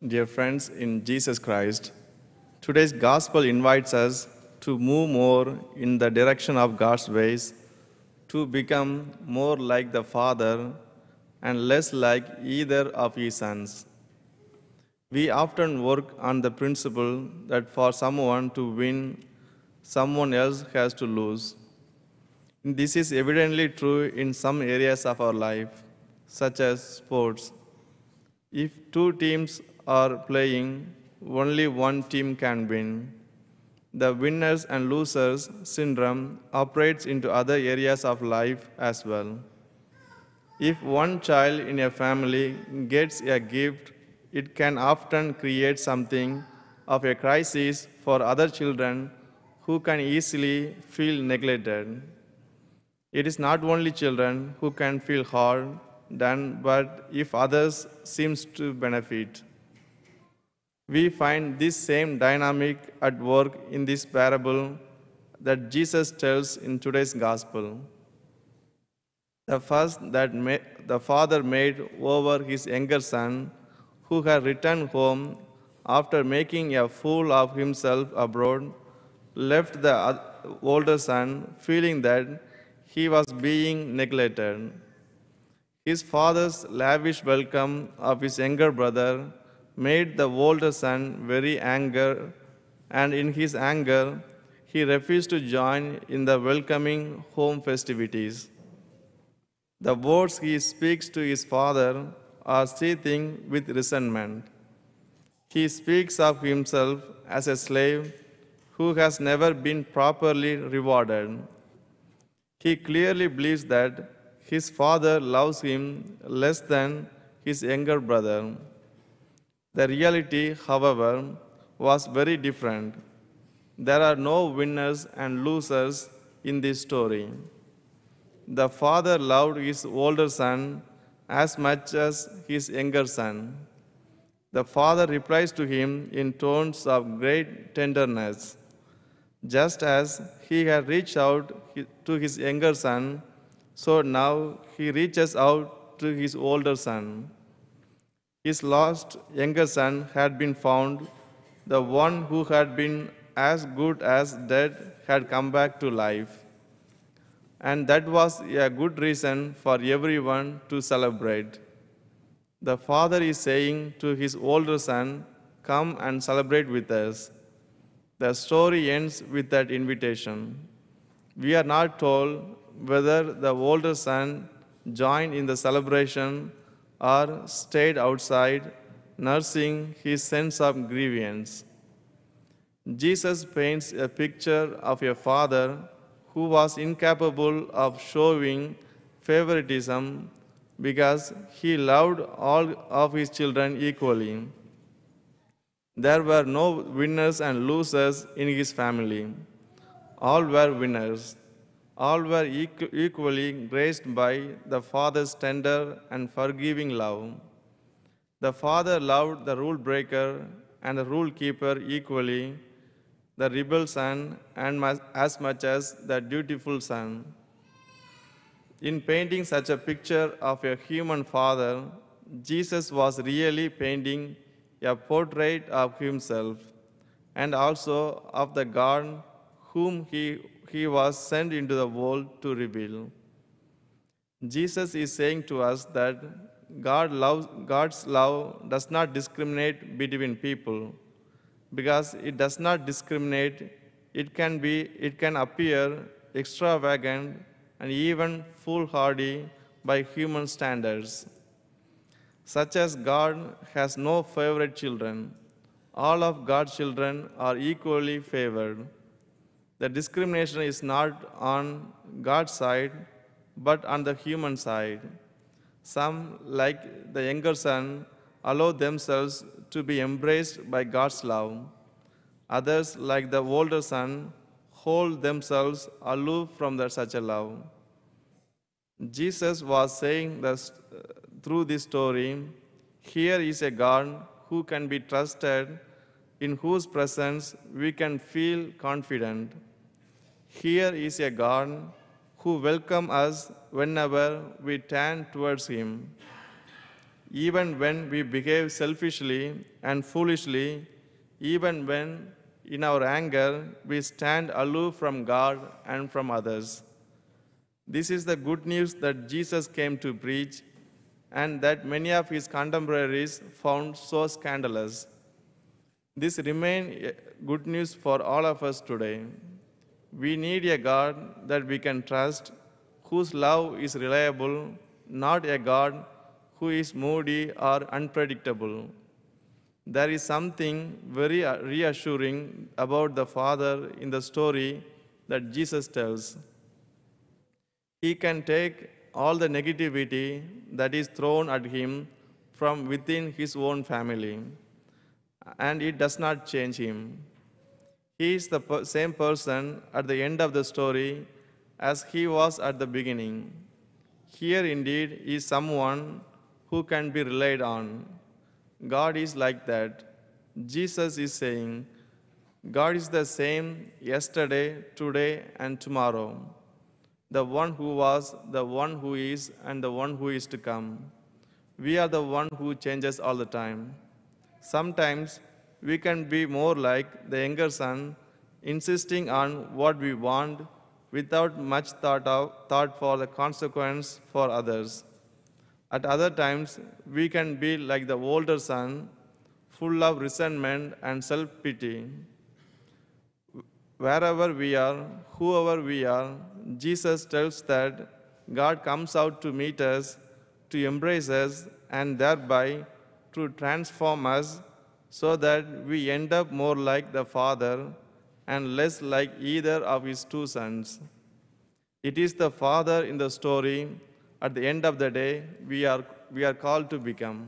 Dear friends in Jesus Christ, today's gospel invites us to move more in the direction of God's ways, to become more like the Father and less like either of his sons. We often work on the principle that for someone to win, someone else has to lose. This is evidently true in some areas of our life, such as sports. If two teams are playing, only one team can win. The winners and losers syndrome operates into other areas of life as well. If one child in a family gets a gift, it can often create something of a crisis for other children who can easily feel neglected. It is not only children who can feel hard done, but if others seems to benefit. We find this same dynamic at work in this parable that Jesus tells in today's gospel. The fuss that the father made over his younger son, who had returned home after making a fool of himself abroad, left the older son feeling that he was being neglected. His father's lavish welcome of his younger brother made the older son very angry, and in his anger, he refused to join in the welcoming home festivities. The words he speaks to his father are seething with resentment. He speaks of himself as a slave who has never been properly rewarded. He clearly believes that his father loves him less than his younger brother. The reality, however, was very different. There are no winners and losers in this story. The father loved his older son as much as his younger son. The father replies to him in tones of great tenderness. Just as he had reached out to his younger son, so now he reaches out to his older son. His lost younger son had been found. The one who had been as good as dead had come back to life. And that was a good reason for everyone to celebrate. The father is saying to his older son, "Come and celebrate with us." The story ends with that invitation. We are not told whether the older son joined in the celebration or stayed outside, nursing his sense of grievance. Jesus paints a picture of a father who was incapable of showing favoritism because he loved all of his children equally. There were no winners and losers in his family. All were winners. All were equally graced by the Father's tender and forgiving love. The Father loved the rule breaker and the rule keeper equally, the rebel son and as much as the dutiful son. In painting such a picture of a human father, Jesus was really painting a portrait of himself and also of the God whom he was sent into the world to reveal. Jesus is saying to us that God's love does not discriminate between people. Because it does not discriminate, it can appear extravagant and even foolhardy by human standards. Such as God has no favorite children. All of God's children are equally favored. The discrimination is not on God's side, but on the human side. Some, like the younger son, allow themselves to be embraced by God's love. Others, like the older son, hold themselves aloof from such a love. Jesus was saying this, through this story, here is a God who can be trusted, in whose presence we can feel confident. Here is a God who welcomes us whenever we turn towards him. even when we behave selfishly and foolishly, even when in our anger we stand aloof from God and from others. This is the good news that Jesus came to preach and that many of his contemporaries found so scandalous. This remains good news for all of us today. We need a God that we can trust, whose love is reliable, not a God who is moody or unpredictable. There is something very reassuring about the Father in the story that Jesus tells. He can take all the negativity that is thrown at him from within his own family, and it does not change him. He is the same person at the end of the story as he was at the beginning. Here indeed is someone who can be relied on. God is like that. Jesus is saying, God is the same yesterday, today, and tomorrow. The one who was, the one who is, and the one who is to come. We are the one who changes all the time. Sometimes we can be more like the younger son, insisting on what we want without much thought for the consequence for others. At other times, we can be like the older son, full of resentment and self-pity. Wherever we are, whoever we are, Jesus tells that God comes out to meet us, to embrace us, and thereby to transform us so that we end up more like the Father and less like either of his two sons. It is the Father in the story, at the end of the day, we are called to become.